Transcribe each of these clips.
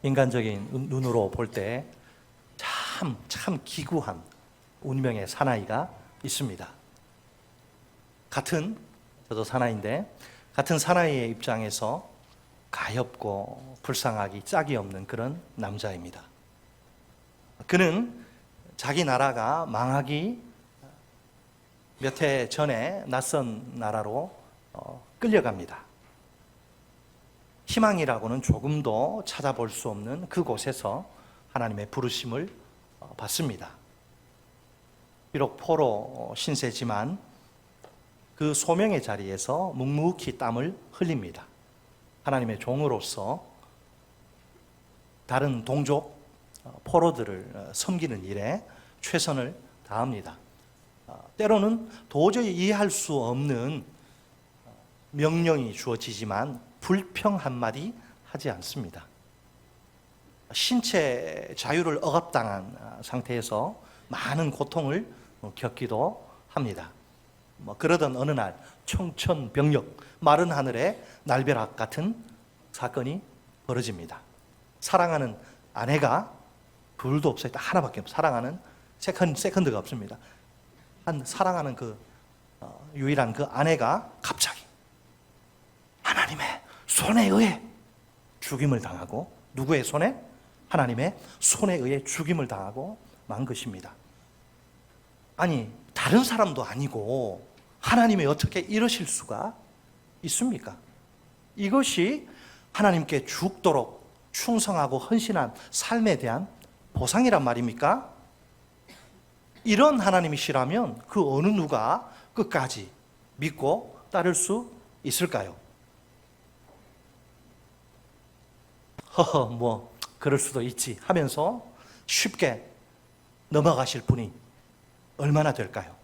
인간적인 눈으로 볼 때 참 기구한 운명의 사나이가 있습니다. 저도 사나이인데, 같은 사나이의 입장에서 가엾고 불쌍하기 짝이 없는 그런 남자입니다. 그는 자기 나라가 망하기 몇 해 전에 낯선 나라로 끌려갑니다. 희망이라고는 조금도 찾아볼 수 없는 그곳에서 하나님의 부르심을 받습니다. 비록 포로 신세지만 그 소명의 자리에서 묵묵히 땀을 흘립니다. 하나님의 종으로서 다른 동족 포로들을 섬기는 일에 최선을 다합니다. 때로는 도저히 이해할 수 없는 명령이 주어지지만 불평 한마디 하지 않습니다. 신체 자유를 억압당한 상태에서 많은 고통을 겪기도 합니다. 그러던 어느 날 청천벽력, 마른 하늘에 날벼락 같은 사건이 벌어집니다. 사랑하는 아내가 둘도 없어요. 딱 하나밖에 없어요. 사랑하는 세컨드가 없습니다. 사랑하는 유일한 그 아내가 갑자기 하나님의 손에 의해 죽임을 당하고, 누구의 손에? 하나님의 손에 의해 죽임을 당하고 만 것입니다. 아니, 다른 사람도 아니고 하나님이 어떻게 이러실 수가 있습니까? 이것이 하나님께 죽도록 충성하고 헌신한 삶에 대한 보상이란 말입니까? 이런 하나님이시라면 그 어느 누가 끝까지 믿고 따를 수 있을까요? 그럴 수도 있지 하면서 쉽게 넘어가실 분이 얼마나 될까요?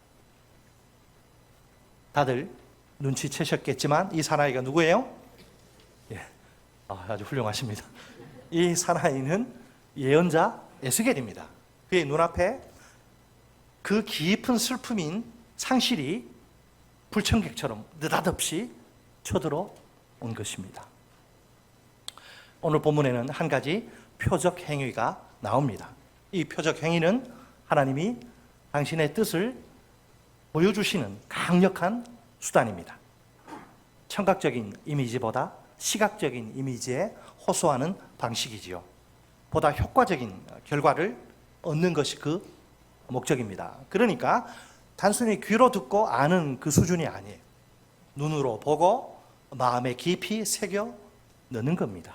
다들 눈치채셨겠지만 이 사나이가 누구예요? 아주 훌륭하십니다. 이 사나이는 예언자 에스겔입니다. 그의 눈앞에 그 깊은 슬픔인 상실이 불청객처럼 느닷없이 쳐들어온 것입니다. 오늘 본문에는 한 가지 표적 행위가 나옵니다. 이 표적 행위는 하나님이 당신의 뜻을 보여주시는 강력한 수단입니다. 청각적인 이미지보다 시각적인 이미지에 호소하는 방식이지요. 보다 효과적인 결과를 얻는 것이 그 목적입니다. 그러니까 단순히 귀로 듣고 아는 그 수준이 아니에요. 눈으로 보고 마음에 깊이 새겨 넣는 겁니다.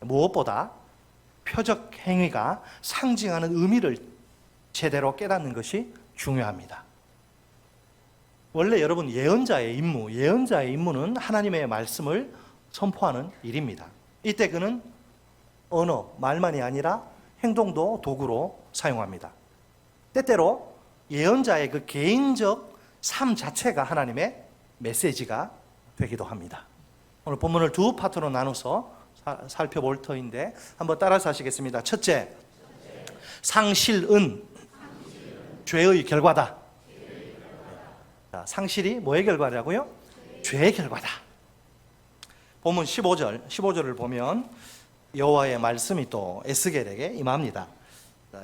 무엇보다 표적 행위가 상징하는 의미를 제대로 깨닫는 것이 중요합니다. 원래 여러분 예언자의 임무는 하나님의 말씀을 선포하는 일입니다. 이때 그는 언어, 말만이 아니라 행동도 도구로 사용합니다. 때때로 예언자의 그 개인적 삶 자체가 하나님의 메시지가 되기도 합니다. 오늘 본문을 두 파트로 나눠서 살펴볼 터인데 한번 따라서 하시겠습니다. 첫째, 상실은 죄의 결과다. 상실이 뭐의 결과라고요? 죄의 결과다. 본문 15절을 보면 여호와의 말씀이 또 에스겔에게 임합니다.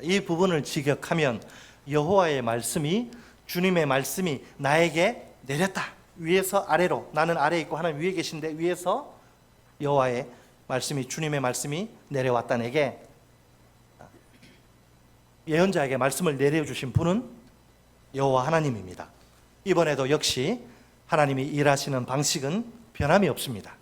이 부분을 직역하면 여호와의 말씀이, 주님의 말씀이 나에게 내렸다. 위에서 아래로, 나는 아래에 있고 하나님 위에 계신데 위에서 여호와의 말씀이, 주님의 말씀이 내려왔다. 내게 예언자에게 말씀을 내려주신 분은 여호와 하나님입니다. 이번에도 역시 하나님이 일하시는 방식은 변함이 없습니다.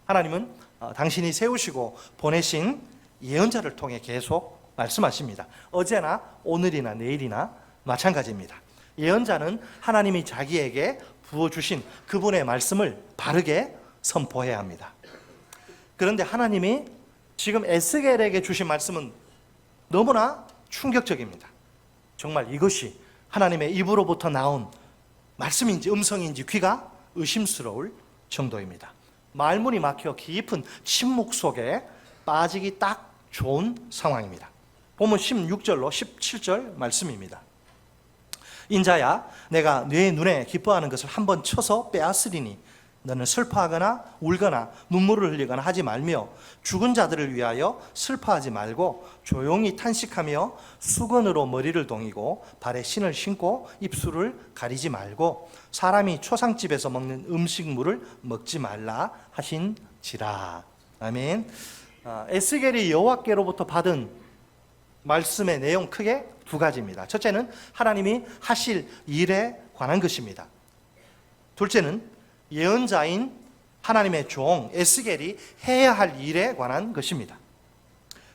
하나님은 당신이 세우시고 보내신 예언자를 통해 계속 말씀하십니다. 어제나 오늘이나 내일이나 마찬가지입니다. 예언자는 하나님이 자기에게 부어주신 그분의 말씀을 바르게 선포해야 합니다. 그런데 하나님이 지금 에스겔에게 주신 말씀은 너무나 충격적입니다. 정말 이것이 하나님의 입으로부터 나온 말씀인지 음성인지 귀가 의심스러울 정도입니다. 말문이 막혀 깊은 침묵 속에 빠지기 딱 좋은 상황입니다. 보면 16절로 17절 말씀입니다. 인자야, 내가 네 눈에 기뻐하는 것을 한번 쳐서 빼앗으리니 너는 슬퍼하거나 울거나 눈물을 흘리거나 하지 말며 죽은 자들을 위하여 슬퍼하지 말고 조용히 탄식하며 수건으로 머리를 동이고 발에 신을 신고 입술을 가리지 말고 사람이 초상집에서 먹는 음식물을 먹지 말라 하신지라. 아멘. 에스겔이 여호와께로부터 받은 말씀의 내용 크게 두 가지입니다. 첫째는 하나님이 하실 일에 관한 것입니다. 둘째는 예언자인 하나님의 종 에스겔이 해야 할 일에 관한 것입니다.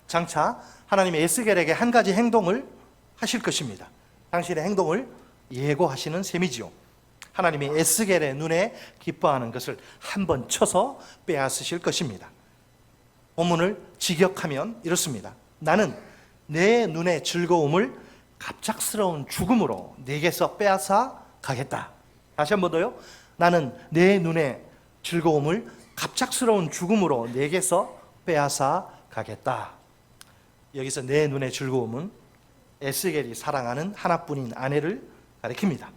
장차 하나님의 에스겔에게 한 가지 행동을 하실 것입니다. 당신의 행동을 예고하시는 셈이지요. 하나님이 에스겔의 눈에 기뻐하는 것을 한번 쳐서 빼앗으실 것입니다. 본문을 직역하면 이렇습니다. 나는 내 눈의 즐거움을 갑작스러운 죽음으로 내게서 빼앗아 가겠다. 다시 한 번 더요. 나는 내 눈의 즐거움을 갑작스러운 죽음으로 내게서 빼앗아 가겠다. 여기서 내 눈의 즐거움은 에스겔이 사랑하는 하나뿐인 아내를 가리킵니다.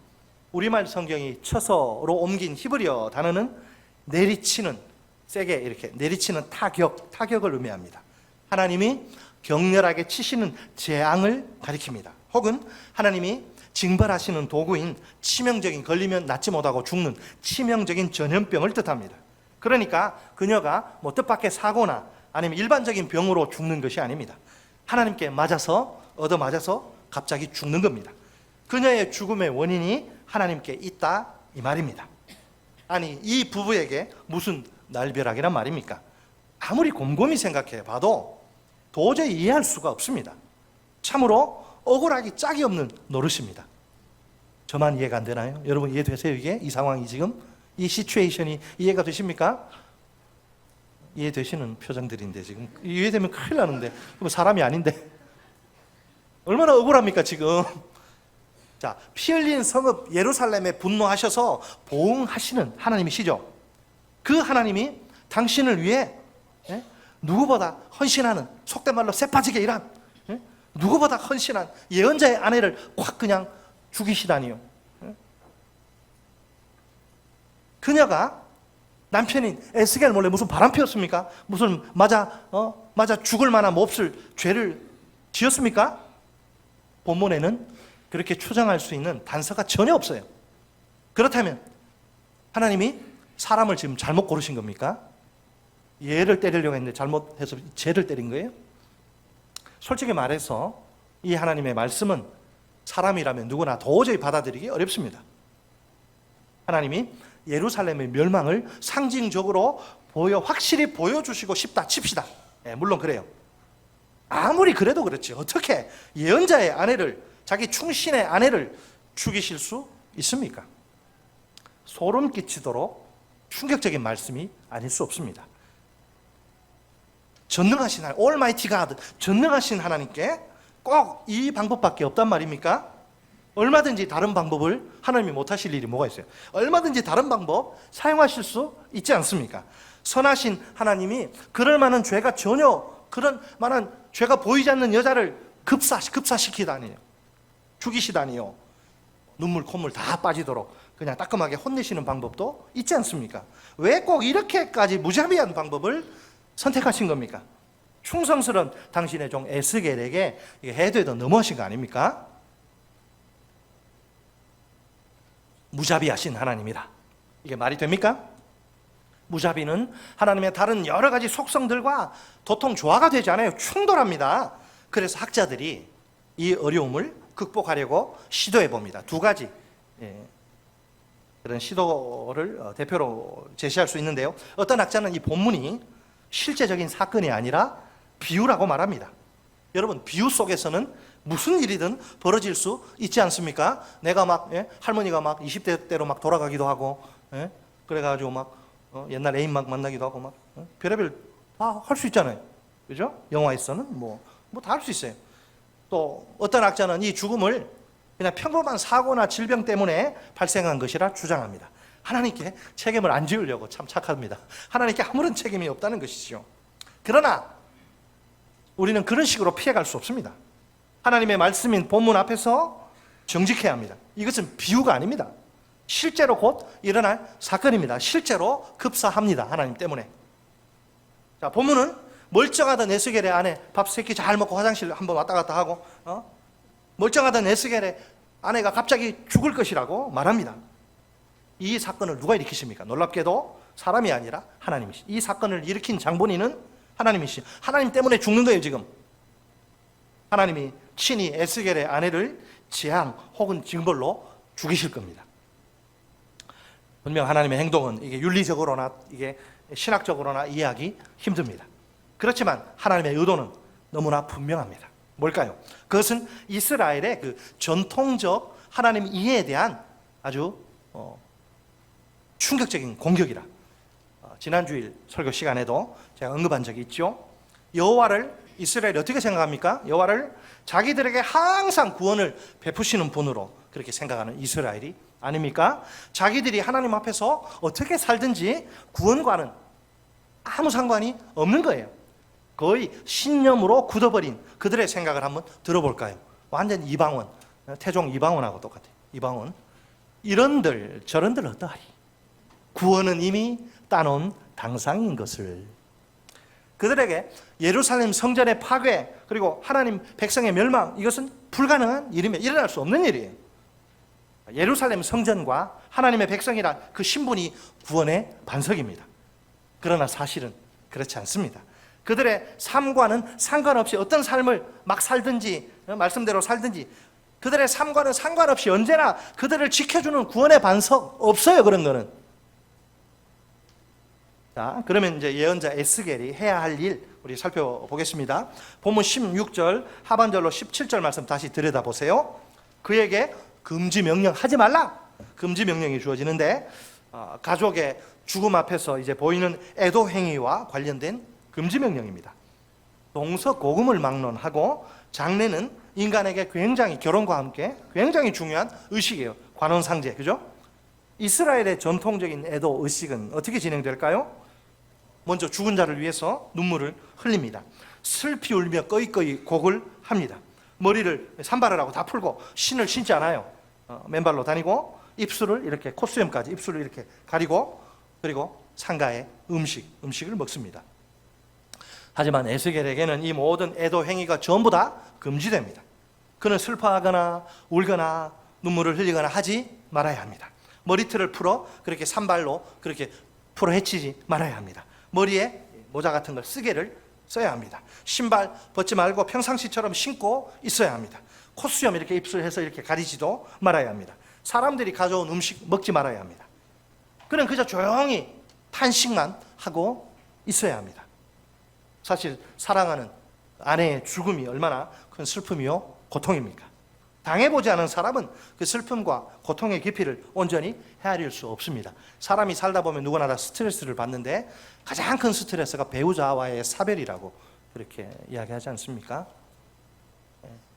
우리말 성경이 처서로 옮긴 히브리어 단어는 내리치는, 세게 이렇게 내리치는 타격을 의미합니다. 하나님이 격렬하게 치시는 재앙을 가리킵니다. 혹은 하나님이 징벌하시는 도구인 치명적인, 걸리면 낫지 못하고 죽는 치명적인 전염병을 뜻합니다. 그러니까 그녀가 뭐 뜻밖의 사고나 아니면 일반적인 병으로 죽는 것이 아닙니다. 하나님께 맞아서, 얻어맞아서 갑자기 죽는 겁니다. 그녀의 죽음의 원인이 하나님께 있다 이 말입니다. 아니, 이 부부에게 무슨 날벼락이란 말입니까? 아무리 곰곰이 생각해 봐도 도저히 이해할 수가 없습니다. 참으로 억울하기 짝이 없는 노릇입니다. 저만 이해가 안 되나요? 여러분 이해되세요? 이 상황이 지금? 이 시츄에이션이 이해가 되십니까? 이해되시는 표정들인데 지금 이해되면 큰일 나는데 사람이 아닌데 얼마나 억울합니까 지금? 자, 피 흘린 성읍 예루살렘에 분노하셔서 보응하시는 하나님이시죠. 그 하나님이 당신을 위해 누구보다 헌신하는, 속된 말로 쇠빠지게 일한, 누구보다 헌신한 예언자의 아내를 확 그냥 죽이시다니요. 그녀가 남편인 에스겔 몰래 무슨 바람 피웠습니까? 무슨 맞아 죽을 만한 몹쓸 죄를 지었습니까? 본문에는 그렇게 추정할 수 있는 단서가 전혀 없어요. 그렇다면 하나님이 사람을 지금 잘못 고르신 겁니까? 얘를 때리려고 했는데 잘못해서 쟤를 때린 거예요? 솔직히 말해서 이 하나님의 말씀은 사람이라면 누구나 도저히 받아들이기 어렵습니다. 하나님이 예루살렘의 멸망을 상징적으로 확실히 보여주시고 싶다 칩시다. 물론 그래요. 아무리 그래도 그렇지 어떻게 예언자의 아내를, 자기 충신의 아내를 죽이실 수 있습니까? 소름 끼치도록 충격적인 말씀이 아닐 수 없습니다. 전능하신 하나님, 올마이티 가드, 전능하신 하나님께 꼭 이 방법밖에 없단 말입니까? 얼마든지 다른 방법을 하나님이 못하실 일이 뭐가 있어요? 얼마든지 다른 방법 사용하실 수 있지 않습니까? 선하신 하나님이 그럴 만한 죄가 전혀, 그런 만한 죄가 보이지 않는 여자를 급사시키다니요, 죽이시다니요, 눈물 콧물 다 빠지도록 그냥 따끔하게 혼내시는 방법도 있지 않습니까? 왜 꼭 이렇게까지 무자비한 방법을 선택하신 겁니까? 충성스러운 당신의 종 에스겔에게 해도에도 너무하신 거 아닙니까? 무자비하신 하나님이다. 이게 말이 됩니까? 무자비는 하나님의 다른 여러 가지 속성들과 도통 조화가 되지 않아요. 충돌합니다. 그래서 학자들이 이 어려움을 극복하려고 시도해 봅니다. 두 가지 그런 시도를 대표로 제시할 수 있는데요. 어떤 학자는 이 본문이 실제적인 사건이 아니라 비유라고 말합니다. 여러분, 비유 속에서는 무슨 일이든 벌어질 수 있지 않습니까? 내가 막 할머니가 막 20대 때로 막 돌아가기도 하고, 그래가지고 막 옛날 애인 막 만나기도 하고 막 별의별 다 할 수 있잖아요. 그죠? 영화에서는 뭐 다 할 수 있어요. 또 어떤 학자는 이 죽음을 그냥 평범한 사고나 질병 때문에 발생한 것이라 주장합니다. 하나님께 책임을 안 지으려고 참 착합니다. 하나님께 아무런 책임이 없다는 것이죠. 그러나 우리는 그런 식으로 피해갈 수 없습니다. 하나님의 말씀인 본문 앞에서 정직해야 합니다. 이것은 비유가 아닙니다. 실제로 곧 일어날 사건입니다. 실제로 급사합니다. 하나님 때문에. 자, 본문은 멀쩡하던 에스겔의 아내 밥 3끼 잘 먹고 화장실 한번 왔다 갔다 하고 멀쩡하던 에스겔의 아내가 갑자기 죽을 것이라고 말합니다. 이 사건을 누가 일으키십니까? 놀랍게도 사람이 아니라 하나님이시. 이 사건을 일으킨 장본인은 하나님이시. 하나님 때문에 죽는 거예요, 지금. 하나님이 친히 에스겔의 아내를 재앙 혹은 징벌로 죽이실 겁니다. 분명 하나님의 행동은 이게 윤리적으로나 이게 신학적으로나 이해하기 힘듭니다. 그렇지만 하나님의 의도는 너무나 분명합니다. 뭘까요? 그것은 이스라엘의 그 전통적 하나님 이해에 대한 아주 충격적인 공격이라. 지난 주일 설교 시간에도 제가 언급한 적이 있죠. 여호와를 이스라엘이 어떻게 생각합니까? 여호와를 자기들에게 항상 구원을 베푸시는 분으로 그렇게 생각하는 이스라엘이 아닙니까? 자기들이 하나님 앞에서 어떻게 살든지 구원과는 아무 상관이 없는 거예요. 거의 신념으로 굳어버린 그들의 생각을 한번 들어볼까요? 완전 이방원, 태종 이방원하고 똑같아요. 이방원. 이런들 저런들 어떠하리? 구원은 이미 따놓은 당상인 것을. 그들에게 예루살렘 성전의 파괴 그리고 하나님 백성의 멸망, 이것은 불가능한 일이며 일어날 수 없는 일이에요. 예루살렘 성전과 하나님의 백성이란 그 신분이 구원의 반석입니다. 그러나 사실은 그렇지 않습니다. 그들의 삶과는 상관없이 어떤 삶을 막 살든지 말씀대로 살든지 그들의 삶과는 상관없이 언제나 그들을 지켜주는 구원의 반석 없어요. 그런 거는. 자, 그러면 이제 예언자 에스겔이 해야 할 일 우리 살펴보겠습니다. 본문 16절 하반절로 17절 말씀 다시 들여다보세요. 그에게 금지 명령 하지 말라. 금지 명령이 주어지는데 가족의 죽음 앞에서 이제 보이는 애도 행위와 관련된 금지 명령입니다. 동서고금을 막론하고 장례는 인간에게 굉장히 결혼과 함께 굉장히 중요한 의식이에요. 관원상제, 그죠? 이스라엘의 전통적인 애도 의식은 어떻게 진행될까요? 먼저 죽은 자를 위해서 눈물을 흘립니다. 슬피 울며 꺼이꺼이 곡을 합니다. 머리를 산발을 하고 다 풀고 신을 신지 않아요. 맨발로 다니고 입술을 이렇게 콧수염까지 입술을 이렇게 가리고 그리고 상가에 음식을 먹습니다. 하지만 에스겔에게는 이 모든 애도 행위가 전부 다 금지됩니다. 그는 슬퍼하거나 울거나 눈물을 흘리거나 하지 말아야 합니다. 머리털을 풀어 그렇게 산발로 그렇게 풀어 헤치지 말아야 합니다. 머리에 모자 같은 걸 쓰개를 써야 합니다. 신발 벗지 말고 평상시처럼 신고 있어야 합니다. 콧수염 이렇게 입술해서 이렇게 가리지도 말아야 합니다. 사람들이 가져온 음식 먹지 말아야 합니다. 그는 그저 조용히 탄식만 하고 있어야 합니다. 사실 사랑하는 아내의 죽음이 얼마나 큰 슬픔이요 고통입니까? 당해보지 않은 사람은 그 슬픔과 고통의 깊이를 온전히 헤아릴 수 없습니다. 사람이 살다 보면 누구나 다 스트레스를 받는데 가장 큰 스트레스가 배우자와의 사별이라고 그렇게 이야기하지 않습니까?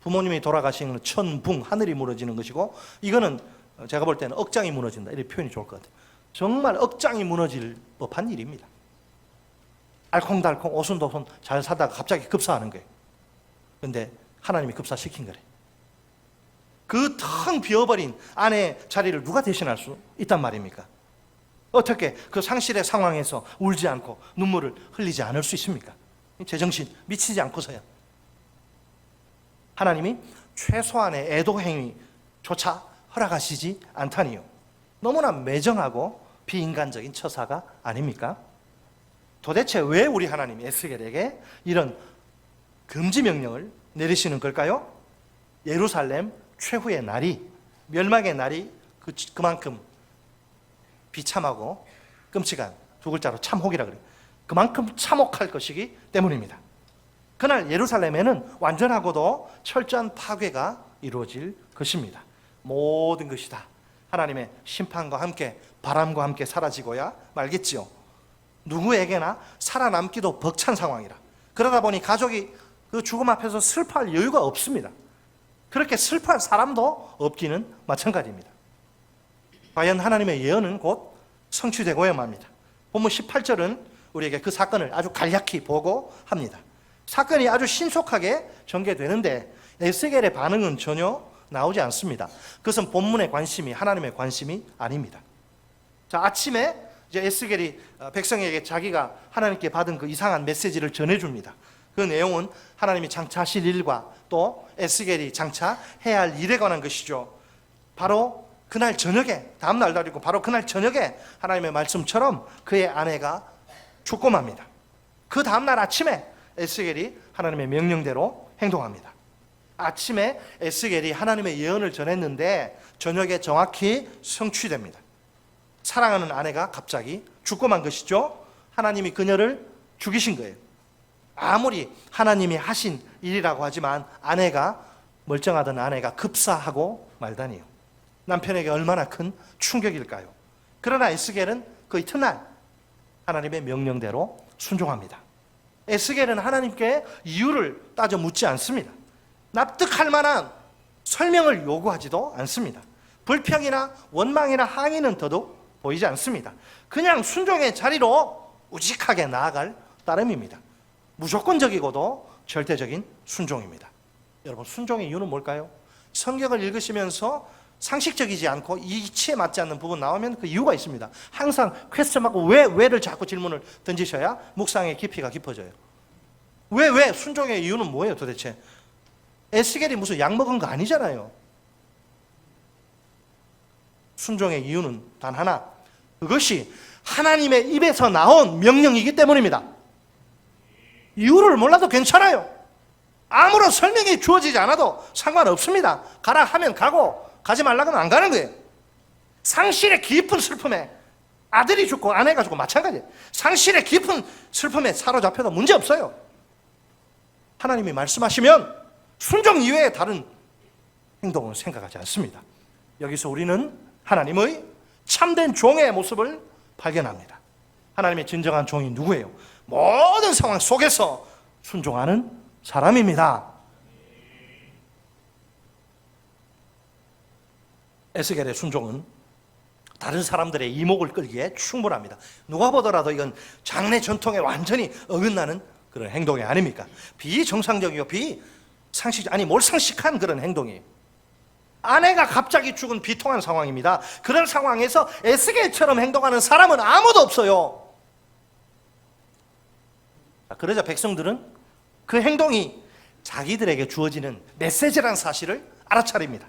부모님이 돌아가시는 천붕, 하늘이 무너지는 것이고 이거는 제가 볼 때는 억장이 무너진다 이렇게 표현이 좋을 것 같아요. 정말 억장이 무너질 법한 일입니다. 알콩달콩 오순도순 잘 살다가 갑자기 급사하는 거예요. 그런데 하나님이 급사시킨 거래. 그 텅 비어버린 아내의 자리를 누가 대신할 수 있단 말입니까? 어떻게 그 상실의 상황에서 울지 않고 눈물을 흘리지 않을 수 있습니까? 제정신 미치지 않고서야. 하나님이 최소한의 애도 행위조차 허락하시지 않다니요. 너무나 매정하고 비인간적인 처사가 아닙니까? 도대체 왜 우리 하나님 에스겔에게 이런 금지 명령을 내리시는 걸까요? 예루살렘 최후의 날이, 멸망의 날이 그만큼 비참하고 끔찍한 두 글자로 참혹이라 그래요. 그만큼 참혹할 것이기 때문입니다. 그날 예루살렘에는 완전하고도 철저한 파괴가 이루어질 것입니다. 모든 것이 다 하나님의 심판과 함께 바람과 함께 사라지고야 말겠지요. 누구에게나 살아남기도 벅찬 상황이라. 그러다 보니 가족이 그 죽음 앞에서 슬퍼할 여유가 없습니다. 그렇게 슬퍼할 사람도 없기는 마찬가지입니다. 과연 하나님의 예언은 곧 성취되고야 맙니다. 본문 18절은 우리에게 그 사건을 아주 간략히 보고합니다. 사건이 아주 신속하게 전개되는데 에스겔의 반응은 전혀 나오지 않습니다. 그것은 본문의 관심이 하나님의 관심이 아닙니다. 자, 아침에 이제 에스겔이 백성에게 자기가 하나님께 받은 그 이상한 메시지를 전해줍니다. 그 내용은 하나님이 장차하실 일과 또 에스겔이 장차 해야 할 일에 관한 것이죠. 바로 그날 저녁에, 다음 날도 아니고 바로 그날 저녁에 하나님의 말씀처럼 그의 아내가 죽고 맙니다. 그 다음 날 아침에 에스겔이 하나님의 명령대로 행동합니다. 아침에 에스겔이 하나님의 예언을 전했는데 저녁에 정확히 성취됩니다. 사랑하는 아내가 갑자기 죽고 만 것이죠. 하나님이 그녀를 죽이신 거예요. 아무리 하나님이 하신 일이라고 하지만 멀쩡하던 아내가 급사하고 말다니요. 남편에게 얼마나 큰 충격일까요? 그러나 에스겔은 그 이튿날 하나님의 명령대로 순종합니다. 에스겔은 하나님께 이유를 따져 묻지 않습니다. 납득할 만한 설명을 요구하지도 않습니다. 불평이나 원망이나 항의는 더더욱 보이지 않습니다. 그냥 순종의 자리로 우직하게 나아갈 따름입니다. 무조건적이고도 절대적인 순종입니다. 여러분, 순종의 이유는 뭘까요? 성경을 읽으시면서 상식적이지 않고 이치에 맞지 않는 부분 나오면 그 이유가 있습니다. 항상 퀘스천하고 왜를 자꾸 질문을 던지셔야 묵상의 깊이가 깊어져요. 왜 순종의 이유는 뭐예요 도대체? 에스겔이 무슨 약 먹은 거 아니잖아요. 순종의 이유는 단 하나, 그것이 하나님의 입에서 나온 명령이기 때문입니다. 이유를 몰라도 괜찮아요. 아무런 설명이 주어지지 않아도 상관없습니다. 가라 하면 가고 가지 말라고 하면 안 가는 거예요. 상실의 깊은 슬픔에 아들이 죽고 아내가 죽고 마찬가지예요. 상실의 깊은 슬픔에 사로잡혀도 문제없어요. 하나님이 말씀하시면 순종 이외에 다른 행동은 생각하지 않습니다. 여기서 우리는 하나님의 참된 종의 모습을 발견합니다. 하나님의 진정한 종이 누구예요? 모든 상황 속에서 순종하는 사람입니다. 에스겔의 순종은 다른 사람들의 이목을 끌기에 충분합니다. 누가 보더라도 이건 장래 전통에 완전히 어긋나는 그런 행동이 아닙니까? 비정상적이고 몰상식한 그런 행동이에요. 아내가 갑자기 죽은 비통한 상황입니다. 그런 상황에서 에스겔처럼 행동하는 사람은 아무도 없어요. 그러자 백성들은 그 행동이 자기들에게 주어지는 메시지라는 사실을 알아차립니다.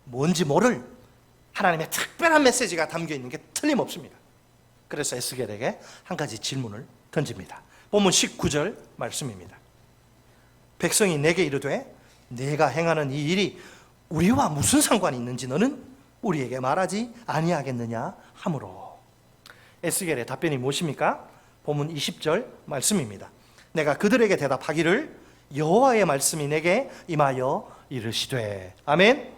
뭔지 모를 하나님의 특별한 메시지가 담겨있는 게 틀림없습니다. 그래서 에스겔에게 한 가지 질문을 던집니다. 본문 19절 말씀입니다. 백성이 내게 이르되 내가 행하는 이 일이 우리와 무슨 상관이 있는지 너는 우리에게 말하지 아니하겠느냐 하므로. 에스겔의 답변이 무엇입니까? 본문 20절 말씀입니다. 내가 그들에게 대답하기를 여호와의 말씀이 내게 임하여 이르시되. 아멘.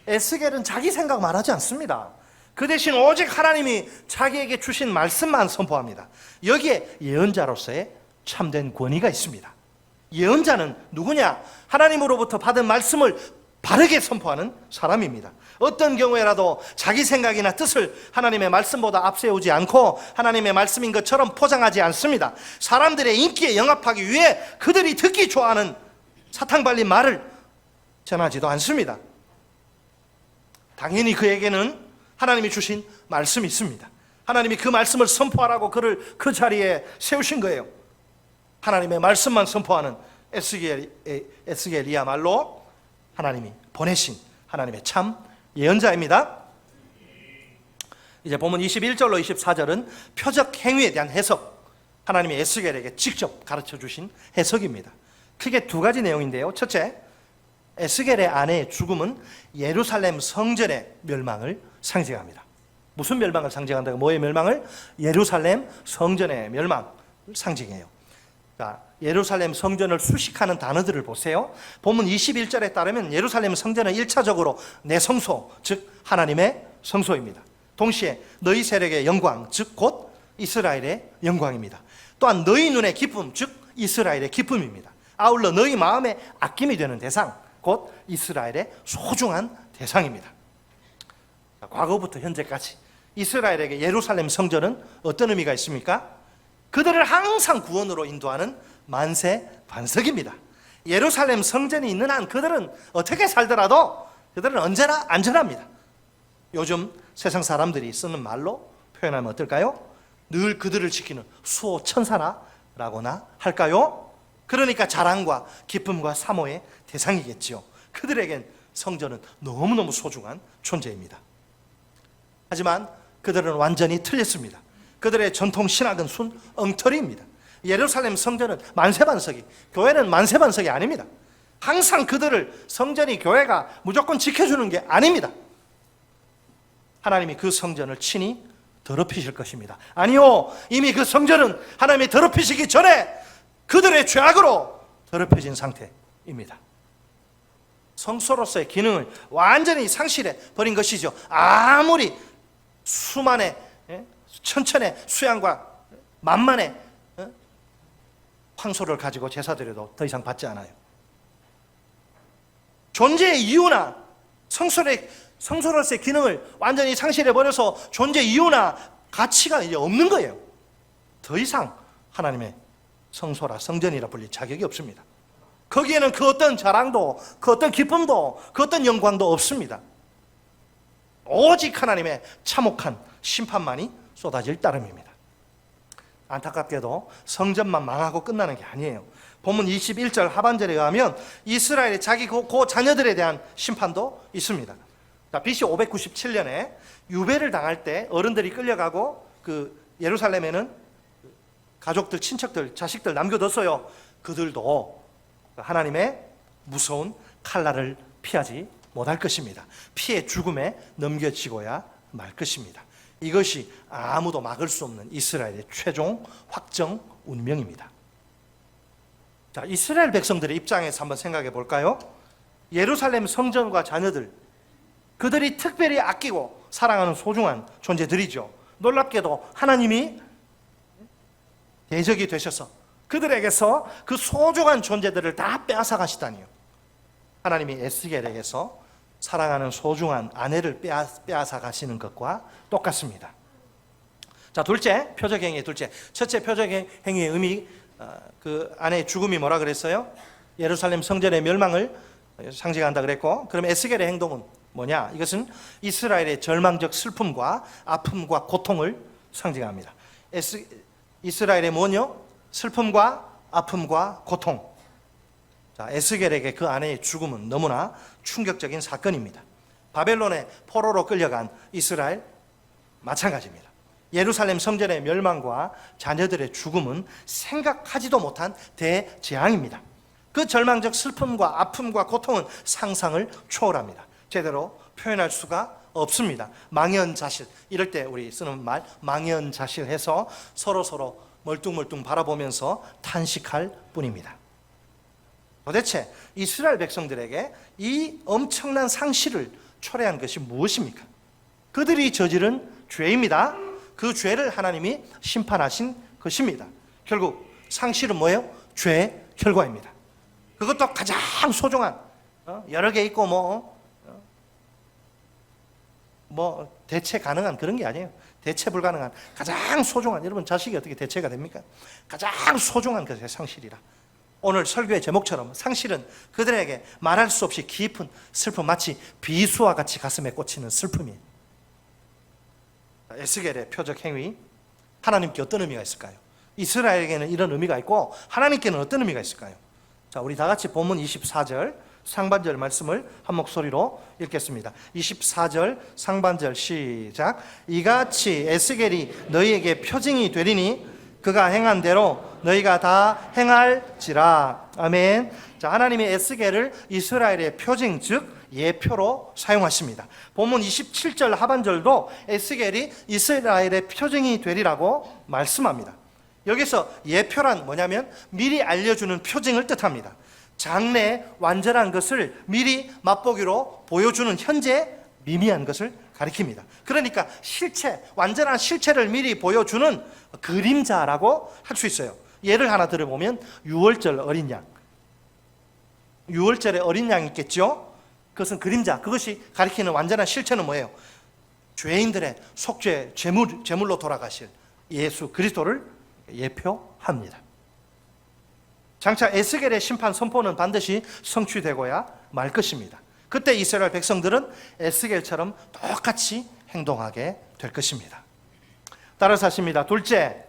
에스겔은 자기 생각 말하지 않습니다. 그 대신 오직 하나님이 자기에게 주신 말씀만 선포합니다. 여기에 예언자로서의 참된 권위가 있습니다. 예언자는 누구냐? 하나님으로부터 받은 말씀을 바르게 선포하는 사람입니다. 어떤 경우에라도 자기 생각이나 뜻을 하나님의 말씀보다 앞세우지 않고 하나님의 말씀인 것처럼 포장하지 않습니다. 사람들의 인기에 영합하기 위해 그들이 듣기 좋아하는 사탕 발린 말을 전하지도 않습니다. 당연히 그에게는 하나님이 주신 말씀이 있습니다. 하나님이 그 말씀을 선포하라고 그를 그 자리에 세우신 거예요. 하나님의 말씀만 선포하는 에스겔이야말로 하나님이 보내신 하나님의 참 예언자입니다. 이제 본문 21절로 24절은 표적 행위에 대한 해석, 하나님이 에스겔에게 직접 가르쳐 주신 해석입니다. 크게 두 가지 내용인데요. 첫째, 에스겔의 아내의 죽음은 예루살렘 성전의 멸망을 상징합니다. 무슨 멸망을 상징한다고? 뭐의 멸망을? 예루살렘 성전의 멸망을 상징해요. 자, 예루살렘 성전을 수식하는 단어들을 보세요. 본문 21절에 따르면 예루살렘 성전은 1차적으로 내 성소, 즉 하나님의 성소입니다. 동시에 너희 세력의 영광, 즉 곧 이스라엘의 영광입니다. 또한 너희 눈의 기쁨, 즉 이스라엘의 기쁨입니다. 아울러 너희 마음의 아낌이 되는 대상, 곧 이스라엘의 소중한 대상입니다. 과거부터 현재까지 이스라엘에게 예루살렘 성전은 어떤 의미가 있습니까? 그들을 항상 구원으로 인도하는 만세 반석입니다. 예루살렘 성전이 있는 한 그들은 어떻게 살더라도 그들은 언제나 안전합니다. 요즘 세상 사람들이 쓰는 말로 표현하면 어떨까요? 늘 그들을 지키는 수호천사라고나 할까요? 그러니까 자랑과 기쁨과 사모의 대상이겠죠. 그들에겐 성전은 너무너무 소중한 존재입니다. 하지만 그들은 완전히 틀렸습니다. 그들의 전통 신학은 순 엉터리입니다. 예루살렘 성전은 만세반석이, 교회는 만세반석이 아닙니다. 항상 그들을 성전이, 교회가 무조건 지켜주는 게 아닙니다. 하나님이 그 성전을 친히 더럽히실 것입니다. 아니요, 이미 그 성전은 하나님이 더럽히시기 전에 그들의 죄악으로 더럽혀진 상태입니다. 성소로서의 기능을 완전히 상실해 버린 것이죠. 아무리 수만의, 천천의 수양과 만만의 황소를 가지고 제사드려도 더 이상 받지 않아요. 존재의 이유나 성소로서의 기능을 완전히 상실해버려서 존재 이유나 가치가 이제 없는 거예요. 더 이상 하나님의 성소라, 성전이라 불릴 자격이 없습니다. 거기에는 그 어떤 자랑도, 그 어떤 기쁨도, 그 어떤 영광도 없습니다. 오직 하나님의 참혹한 심판만이 쏟아질 따름입니다. 안타깝게도 성전만 망하고 끝나는 게 아니에요. 본문 21절 하반절에 의하면 이스라엘의 자기 고 자녀들에 대한 심판도 있습니다. BC 597년에 유배를 당할 때 어른들이 끌려가고 그 예루살렘에는 가족들, 친척들, 자식들 남겨뒀어요. 그들도 하나님의 무서운 칼날을 피하지 못할 것입니다. 피해 죽음에 넘겨지고야 말 것입니다. 이것이 아무도 막을 수 없는 이스라엘의 최종 확정 운명입니다. 자, 이스라엘 백성들의 입장에서 한번 생각해 볼까요? 예루살렘 성전과 자녀들, 그들이 특별히 아끼고 사랑하는 소중한 존재들이죠. 놀랍게도 하나님이 대적이 되셔서 그들에게서 그 소중한 존재들을 다 빼앗아 가시다니요. 하나님이 에스겔에게서 사랑하는 소중한 아내를 빼앗아 가시는 것과 똑같습니다. 자, 둘째, 표적행위의 둘째. 첫째 표적행위의 의미, 그 아내의 죽음이 뭐라 그랬어요? 예루살렘 성전의 멸망을 상징한다 그랬고, 그럼 에스겔의 행동은 뭐냐? 이것은 이스라엘의 절망적 슬픔과 아픔과 고통을 상징합니다. 이스라엘의 뭐냐? 슬픔과 아픔과 고통. 자, 에스겔에게 그 아내의 죽음은 너무나 충격적인 사건입니다. 바벨론의 포로로 끌려간 이스라엘 마찬가지입니다. 예루살렘 성전의 멸망과 자녀들의 죽음은 생각하지도 못한 대재앙입니다. 그 절망적 슬픔과 아픔과 고통은 상상을 초월합니다. 제대로 표현할 수가 없습니다. 망연자실, 이럴 때 우리 쓰는 말 망연자실해서 서로 멀뚱멀뚱 바라보면서 탄식할 뿐입니다. 도대체 이스라엘 백성들에게 이 엄청난 상실을 초래한 것이 무엇입니까? 그들이 저지른 죄입니다. 그 죄를 하나님이 심판하신 것입니다. 결국 상실은 뭐예요? 죄의 결과입니다. 그것도 가장 소중한, 여러 개 있고 뭐 대체 가능한 그런 게 아니에요. 대체 불가능한 가장 소중한, 여러분 자식이 어떻게 대체가 됩니까? 가장 소중한 것의 상실이라. 오늘 설교의 제목처럼 상실은 그들에게 말할 수 없이 깊은 슬픔, 마치 비수와 같이 가슴에 꽂히는 슬픔이에요. 에스겔의 표적 행위, 하나님께 어떤 의미가 있을까요? 이스라엘에게는 이런 의미가 있고 하나님께는 어떤 의미가 있을까요? 자, 우리 다 같이 본문 24절 상반절 말씀을 한 목소리로 읽겠습니다. 24절 상반절 시작. 이같이 에스겔이 너희에게 표징이 되리니 그가 행한 대로 너희가 다 행할지라. 아멘. 자, 하나님이 에스겔을 이스라엘의 표징, 즉 예표로 사용하십니다. 본문 27절 하반절도 에스겔이 이스라엘의 표징이 되리라고 말씀합니다. 여기서 예표란 뭐냐면 미리 알려주는 표징을 뜻합니다. 장래의 완전한 것을 미리 맛보기로 보여주는 현재 미미한 것을 가리킵니다. 그러니까 실체, 완전한 실체를 미리 보여주는 그림자라고 할 수 있어요. 예를 하나 들어보면 유월절 어린 양, 유월절에 어린 양이 있겠죠. 그것은 그림자, 그것이 가리키는 완전한 실체는 뭐예요? 죄인들의 속죄, 제물로 돌아가실 예수 그리스도를 예표합니다. 장차 에스겔의 심판 선포는 반드시 성취되고야 말 것입니다. 그때 이스라엘 백성들은 에스겔처럼 똑같이 행동하게 될 것입니다. 따라서 하십니다. 둘째,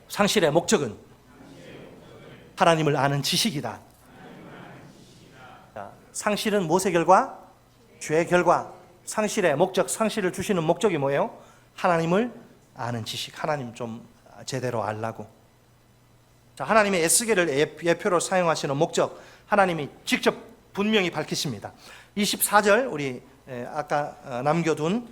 상실의 목적은 하나님을 아는 지식이다. 상실은 무엇의 결과? 죄의 결과. 상실의 목적, 상실을 주시는 목적이 뭐예요? 하나님을 아는 지식. 하나님 좀 제대로 알라고. 자, 하나님의 에스겔을 예표로 사용하시는 목적, 하나님이 직접 분명히 밝히십니다. 24절 우리 아까 남겨둔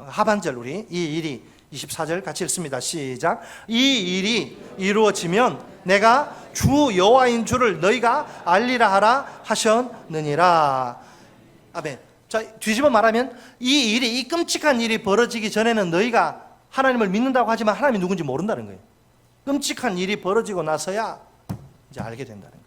하반절 우리 이 일이 24절 같이 읽습니다. 시작. 이 일이 이루어지면 내가 주 여호와인 줄을 너희가 알리라 하라 하셨느니라. 아멘. 자, 뒤집어 말하면 이 일이, 이 끔찍한 일이 벌어지기 전에는 너희가 하나님을 믿는다고 하지만 하나님이 누군지 모른다는 거예요. 끔찍한 일이 벌어지고 나서야 이제 알게 된다는 거예요.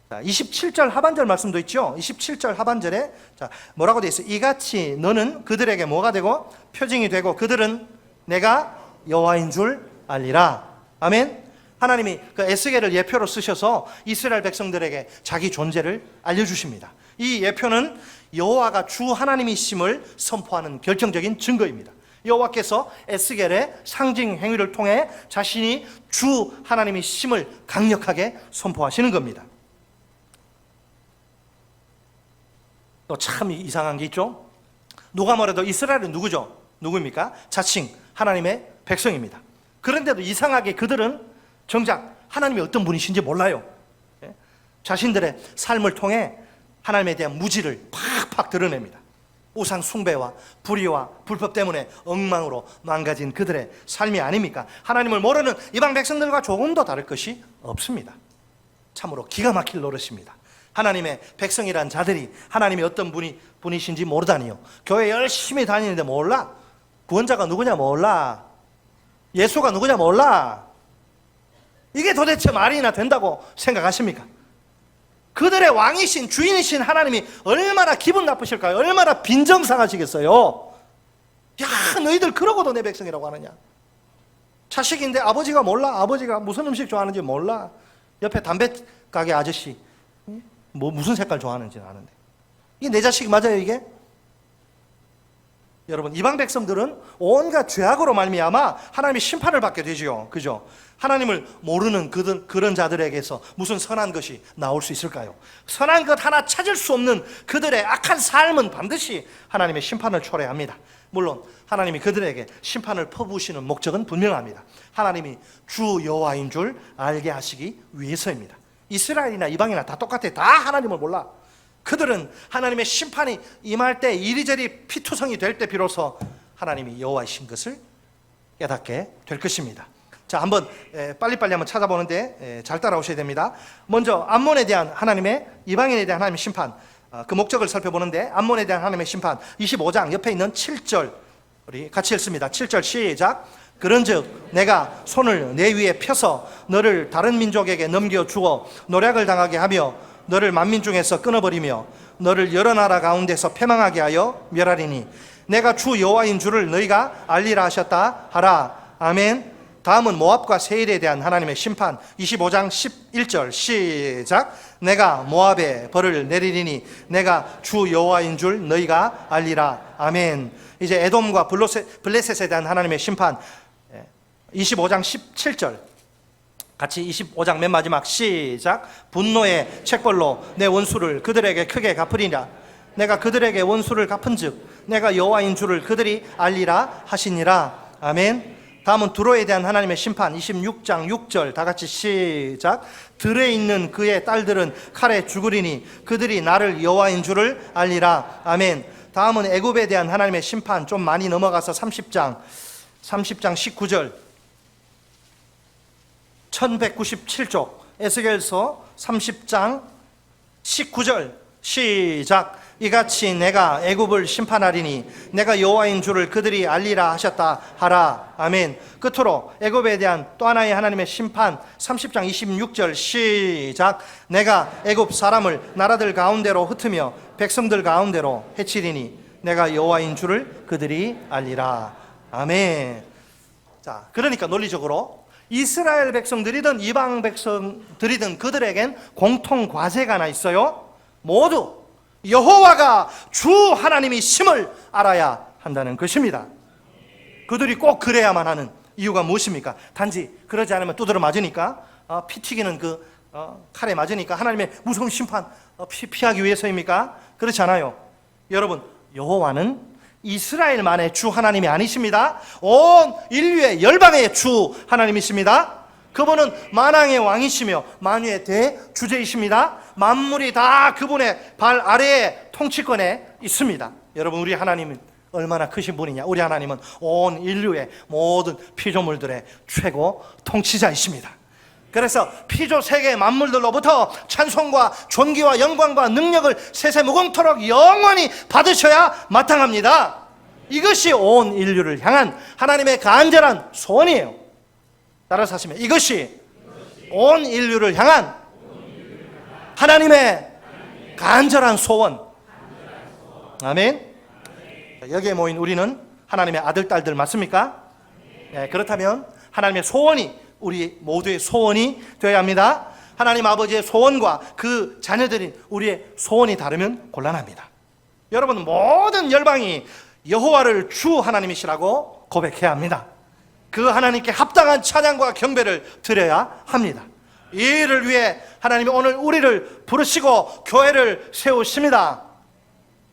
자, 27절 하반절 말씀도 있죠. 27절 하반절에 자, 뭐라고 되어 있어요? 이같이 너는 그들에게 뭐가 되고 표징이 되고 그들은 내가 여호와인 줄 알리라. 아멘. 하나님이 그 에스겔을 예표로 쓰셔서 이스라엘 백성들에게 자기 존재를 알려주십니다. 이 예표는 여호와가 주 하나님이심을 선포하는 결정적인 증거입니다. 여호와께서 에스겔의 상징 행위를 통해 자신이 주 하나님이심을 강력하게 선포하시는 겁니다. 또 참 이상한 게 있죠. 누가 뭐래도 이스라엘은 누구죠? 누구입니까? 자칭 하나님의 백성입니다. 그런데도 이상하게 그들은 정작 하나님이 어떤 분이신지 몰라요. 자신들의 삶을 통해 하나님에 대한 무지를 팍팍 드러냅니다. 우상 숭배와 불의와 불법 때문에 엉망으로 망가진 그들의 삶이 아닙니까? 하나님을 모르는 이방 백성들과 조금도 다를 것이 없습니다. 참으로 기가 막힐 노릇입니다. 하나님의 백성이란 자들이 하나님이 어떤 분이신지 모르다니요. 교회 열심히 다니는데 몰라? 구원자가 누구냐 몰라? 예수가 누구냐 몰라? 이게 도대체 말이나 된다고 생각하십니까? 그들의 왕이신 주인이신 하나님이 얼마나 기분 나쁘실까요? 얼마나 빈정상하시겠어요? 야, 너희들 그러고도 내 백성이라고 하느냐? 자식인데 아버지가 몰라? 아버지가 무슨 음식 좋아하는지 몰라? 옆에 담배 가게 아저씨 무슨 색깔 좋아하는지는 아는데 이게 내 자식이 맞아요 이게? 여러분, 이방 백성들은 온갖 죄악으로 말미암아 하나님의 심판을 받게 되죠. 그죠? 하나님을 모르는 그런 자들에게서 무슨 선한 것이 나올 수 있을까요? 선한 것 하나 찾을 수 없는 그들의 악한 삶은 반드시 하나님의 심판을 초래합니다. 물론 하나님이 그들에게 심판을 퍼부으시는 목적은 분명합니다. 하나님이 주 여호와인 줄 알게 하시기 위해서입니다. 이스라엘이나 이방이나 다 똑같아. 다 하나님을 몰라. 그들은 하나님의 심판이 임할 때 이리저리 피투성이 될 때 비로소 하나님이 여호와이신 것을 깨닫게 될 것입니다. 자, 한번 빨리빨리 한번 찾아보는데 잘 따라오셔야 됩니다. 먼저 암몬에 대한 하나님의, 이방인에 대한 하나님의 심판, 그 목적을 살펴보는데 암몬에 대한 하나님의 심판 25장 옆에 있는 7절 우리 같이 읽습니다. 7절 시작. 그런즉 내가 손을 내 위에 펴서 너를 다른 민족에게 넘겨주어 노략을 당하게 하며 너를 만민 중에서 끊어버리며 너를 여러 나라 가운데서 패망하게 하여 멸하리니 내가 주 여호와인 줄을 너희가 알리라 하셨다 하라. 아멘. 다음은 모압과 세일에 대한 하나님의 심판 25장 11절 시작. 내가 모압에 벌을 내리리니 내가 주 여호와인 줄 너희가 알리라. 아멘. 이제 에돔과 블레셋에 대한 하나님의 심판 25장 17절 같이 25장 맨 마지막 시작. 분노의 책벌로 내 원수를 그들에게 크게 갚으리라. 내가 그들에게 원수를 갚은즉 내가 여호와인 줄을 그들이 알리라 하시니라. 아멘. 다음은 두로에 대한 하나님의 심판 26장 6절 다 같이 시작. 들에 있는 그의 딸들은 칼에 죽으리니 그들이 나를 여호와인 줄을 알리라. 아멘. 다음은 애굽에 대한 하나님의 심판 좀 많이 넘어가서 30장 19절 1197쪽 에스겔서 30장 19절 시작. 이같이 내가 애굽을 심판하리니 내가 여호와인 줄을 그들이 알리라 하셨다 하라. 아멘. 끝으로 애굽에 대한 또 하나의 하나님의 심판 30장 26절 시작. 내가 애굽 사람을 나라들 가운데로 흩으며 백성들 가운데로 해치리니 내가 여호와인 줄을 그들이 알리라. 아멘. 자, 그러니까 논리적으로 이스라엘 백성들이든 이방 백성들이든 그들에겐 공통 과제가 하나 있어요. 모두 여호와가 주 하나님이심을 알아야 한다는 것입니다. 그들이 꼭 그래야만 하는 이유가 무엇입니까? 단지 그러지 않으면 두드러 맞으니까, 피 튀기는 칼에 맞으니까 하나님의 무서운 심판 피하기 위해서입니까? 그렇지 않아요. 여러분, 여호와는 이스라엘만의 주 하나님이 아니십니다. 온 인류의 열방의 주 하나님이십니다. 그분은 만왕의 왕이시며 만유의 대주제이십니다. 만물이 다 그분의 발 아래에 통치권에 있습니다. 여러분, 우리 하나님은 얼마나 크신 분이냐? 우리 하나님은 온 인류의 모든 피조물들의 최고 통치자이십니다. 그래서 피조 세계 만물들로부터 찬송과 존귀와 영광과 능력을 세세무궁토록 영원히 받으셔야 마땅합니다. 이것이 온 인류를 향한 하나님의 간절한 소원이에요. 따라서 하시면, 이것이 온 인류를 향한 하나님의 간절한 소원. 아멘. 여기에 모인 우리는 하나님의 아들, 딸들 맞습니까? 네, 그렇다면 하나님의 소원이 우리 모두의 소원이 되어야 합니다. 하나님 아버지의 소원과 그 자녀들인 우리의 소원이 다르면 곤란합니다. 여러분, 모든 열방이 여호와를 주 하나님이시라고 고백해야 합니다. 그 하나님께 합당한 찬양과 경배를 드려야 합니다. 이 일을 위해 하나님이 오늘 우리를 부르시고 교회를 세우십니다.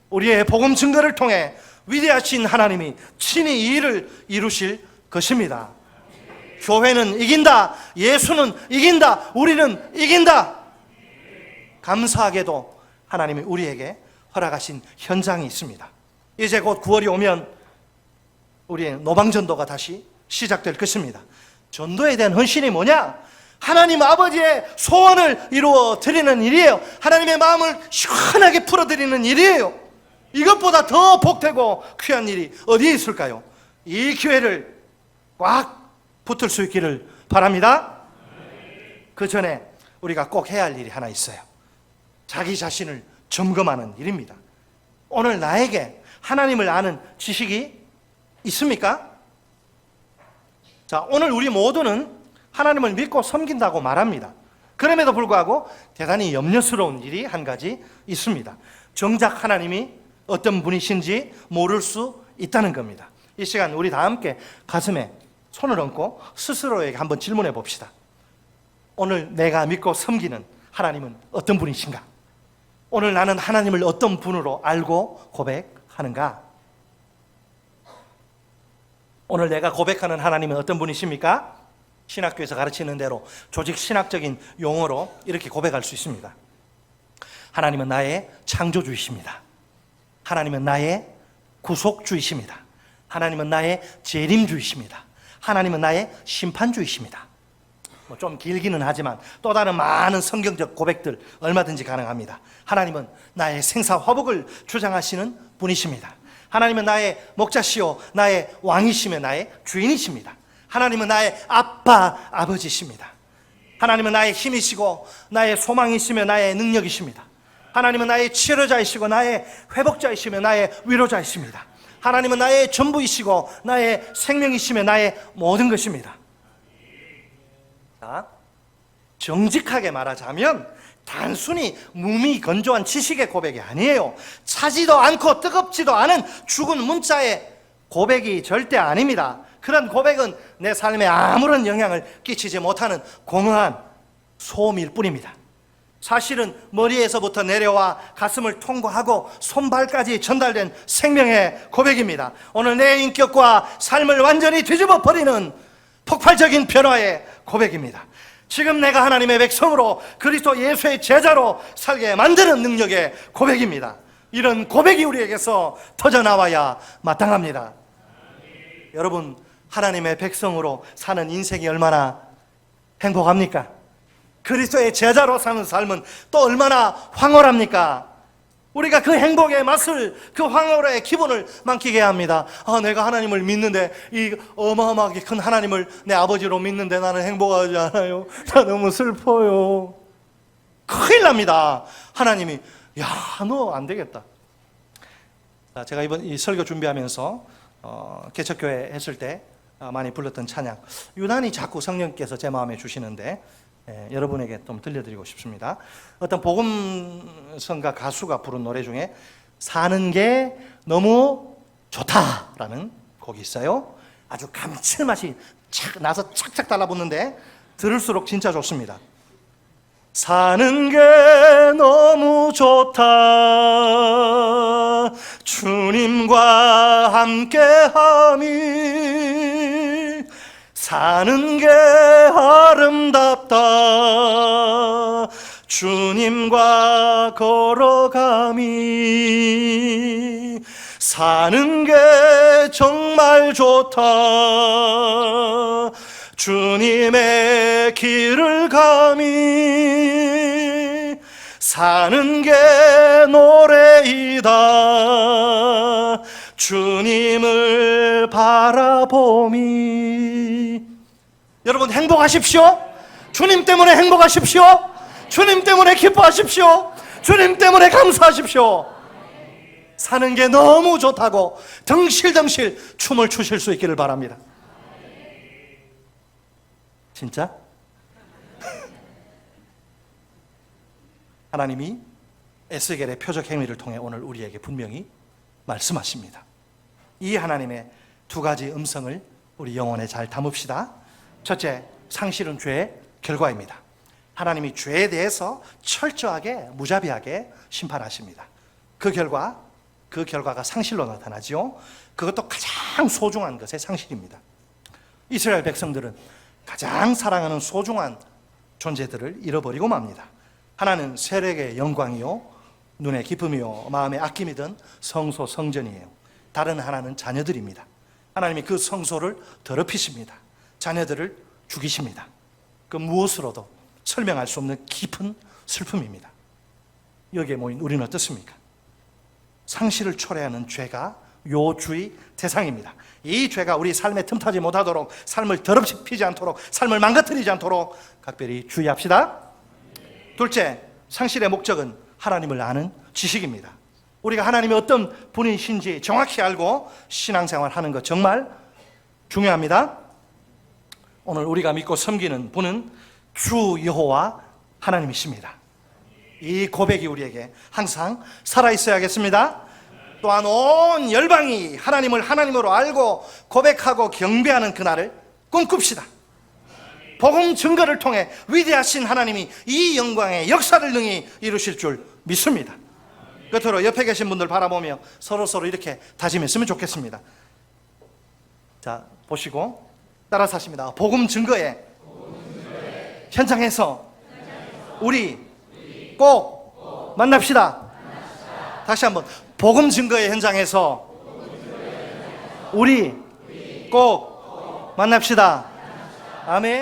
우리의 복음 증거를 통해 위대하신 하나님이 친히 이 일을 이루실 것입니다. 교회는 이긴다. 예수는 이긴다. 우리는 이긴다. 감사하게도 하나님이 우리에게 허락하신 현장이 있습니다. 이제 곧 9월이 오면 우리의 노방전도가 다시 시작될 것입니다. 전도에 대한 헌신이 뭐냐? 하나님 아버지의 소원을 이루어 드리는 일이에요. 하나님의 마음을 시원하게 풀어드리는 일이에요. 이것보다 더 복되고 귀한 일이 어디에 있을까요? 이 기회를 꽉 붙을 수 있기를 바랍니다. 그 전에 우리가 꼭 해야 할 일이 하나 있어요. 자기 자신을 점검하는 일입니다. 오늘 나에게 하나님을 아는 지식이 있습니까? 자, 오늘 우리 모두는 하나님을 믿고 섬긴다고 말합니다. 그럼에도 불구하고 대단히 염려스러운 일이 한 가지 있습니다. 정작 하나님이 어떤 분이신지 모를 수 있다는 겁니다. 이 시간 우리 다 함께 가슴에 손을 얹고 스스로에게 한번 질문해 봅시다. 오늘 내가 믿고 섬기는 하나님은 어떤 분이신가? 오늘 나는 하나님을 어떤 분으로 알고 고백하는가? 오늘 내가 고백하는 하나님은 어떤 분이십니까? 신학교에서 가르치는 대로 조직 신학적인 용어로 이렇게 고백할 수 있습니다. 하나님은 나의 창조주이십니다. 하나님은 나의 구속주이십니다. 하나님은 나의 재림주이십니다. 하나님은 나의 심판주이십니다. 좀 길기는 하지만 또 다른 많은 성경적 고백들 얼마든지 가능합니다. 하나님은 나의 생사화복을 주장하시는 분이십니다. 하나님은 나의 목자시오 나의 왕이시며 나의 주인이십니다. 하나님은 나의 아빠 아버지십니다. 하나님은 나의 힘이시고 나의 소망이시며 나의 능력이십니다. 하나님은 나의 치료자이시고 나의 회복자이시며 나의 위로자이십니다. 하나님은 나의 전부이시고 나의 생명이시며 나의 모든 것입니다. 자, 정직하게 말하자면 단순히 무미건조한 지식의 고백이 아니에요. 차지도 않고 뜨겁지도 않은 죽은 문자의 고백이 절대 아닙니다. 그런 고백은 내 삶에 아무런 영향을 끼치지 못하는 공허한 소음일 뿐입니다. 사실은 머리에서부터 내려와 가슴을 통과하고 손발까지 전달된 생명의 고백입니다. 오늘 내 인격과 삶을 완전히 뒤집어 버리는 폭발적인 변화의 고백입니다. 지금 내가 하나님의 백성으로 그리스도 예수의 제자로 살게 만드는 능력의 고백입니다. 이런 고백이 우리에게서 터져나와야 마땅합니다. 여러분, 하나님의 백성으로 사는 인생이 얼마나 행복합니까? 그리스도의 제자로 사는 삶은 또 얼마나 황홀합니까? 우리가 그 행복의 맛을, 그 황홀의 기분을 만끽해야 합니다. 내가 하나님을 믿는데, 이 어마어마하게 큰 하나님을 내 아버지로 믿는데 나는 행복하지 않아요. 나 너무 슬퍼요. 큰일 납니다. 하나님이 너 안 되겠다. 제가 이번 이 설교 준비하면서 개척교회 했을 때 많이 불렀던 찬양, 유난히 자꾸 성령께서 제 마음에 주시는데 여러분에게 좀 들려드리고 싶습니다. 어떤 복음성가 가수가 부른 노래 중에 사는 게 너무 좋다라는 곡이 있어요. 아주 감칠맛이 착 나서 착착 달라붙는데 들을수록 진짜 좋습니다. 사는 게 너무 좋다, 주님과 함께함이. 사는 게 아름답다, 주님과 걸어감이. 사는 게 정말 좋다, 주님의 길을 감히. 사는 게 노래이다, 주님을 바라보미. 여러분 행복하십시오. 주님 때문에 행복하십시오. 주님 때문에 기뻐하십시오. 주님 때문에 감사하십시오. 사는 게 너무 좋다고 덩실덩실 춤을 추실 수 있기를 바랍니다. 진짜? 하나님이 에스겔의 표적 행위를 통해 오늘 우리에게 분명히 말씀하십니다. 이 하나님의 두 가지 음성을 우리 영혼에 잘 담읍시다. 첫째, 상실은 죄의 결과입니다. 하나님이 죄에 대해서 철저하게 무자비하게 심판하십니다. 그 결과가 상실로 나타나죠. 그것도 가장 소중한 것의 상실입니다. 이스라엘 백성들은 가장 사랑하는 소중한 존재들을 잃어버리고 맙니다. 하나는 세력의 영광이요, 눈의 기쁨이요, 마음의 아낌이던 성소 성전이에요. 다른 하나는 자녀들입니다. 하나님이 그 성소를 더럽히십니다. 자녀들을 죽이십니다. 그 무엇으로도 설명할 수 없는 깊은 슬픔입니다. 여기에 모인 우리는 어떻습니까? 상실을 초래하는 죄가 요주의 대상입니다. 이 죄가 우리 삶에 틈타지 못하도록, 삶을 더럽히지 않도록, 삶을 망가뜨리지 않도록 각별히 주의합시다. 둘째, 상실의 목적은 하나님을 아는 지식입니다. 우리가 하나님이 어떤 분이신지 정확히 알고 신앙생활하는 것 정말 중요합니다. 오늘 우리가 믿고 섬기는 분은 주 여호와 하나님이십니다. 이 고백이 우리에게 항상 살아있어야겠습니다. 또한 온 열방이 하나님을 하나님으로 알고 고백하고 경배하는 그날을 꿈꿉시다. 복음 증거를 통해 위대하신 하나님이 이 영광의 역사를 능히 이루실 줄 믿습니다. 끝으로 옆에 계신 분들 바라보며 서로 이렇게 다짐했으면 좋겠습니다. 자, 보시고 따라서 하십니다. 복음 증거의 현장에서 우리 꼭 만납시다. 다시 한번, 복음 증거의 현장에서 우리 꼭 만납시다. 아멘.